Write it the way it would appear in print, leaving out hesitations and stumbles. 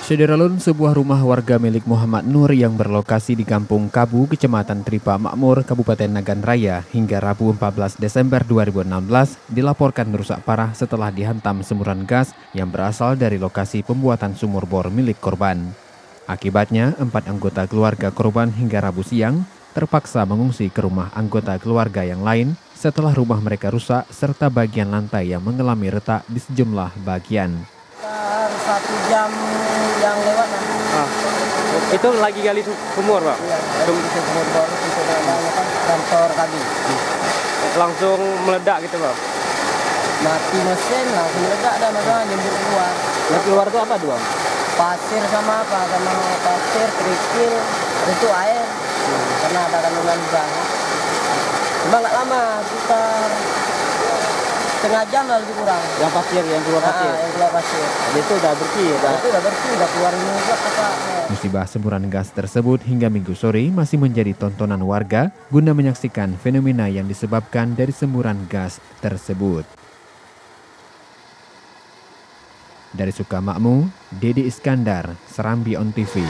Sederalun, sebuah rumah warga milik Muhammad Nur yang berlokasi di Kampung Kabu, Kecamatan Tripa Makmur, Kabupaten Nagan Raya, hingga Rabu 14 Desember 2016 dilaporkan rusak parah setelah dihantam semburan gas yang berasal dari lokasi pembuatan sumur bor milik korban. Akibatnya, 4 anggota keluarga korban hingga Rabu siang terpaksa mengungsi ke rumah anggota keluarga yang lain setelah rumah mereka rusak serta bagian lantai yang mengalami retak di sejumlah bagian. 1 jam yang lewat nanti. Itu lagi gali sumur, Pak? Iya, sumur bor untuk kantor kami. Langsung meledak gitu, Pak? Mati mesin, langsung meledak dan masalah nyembur keluar. Yang keluar itu apa doang? Pasir sama apa? Sama pasir, kerikil, itu air. Karena ada kandungan gas. Cuma nggak lama, sekitar setengah jam lah lebih kurang. Yang pasir, yang keluar pasir? Yang keluar pasir. Itu udah bersih ya? Itu udah bersih, udah keluar juga kakak. Musibah semburan gas tersebut hingga Minggu sore masih menjadi tontonan warga guna menyaksikan fenomena yang disebabkan dari semburan gas tersebut. Dari Sukamakmur, Dedi Iskandar, Serambi On TV.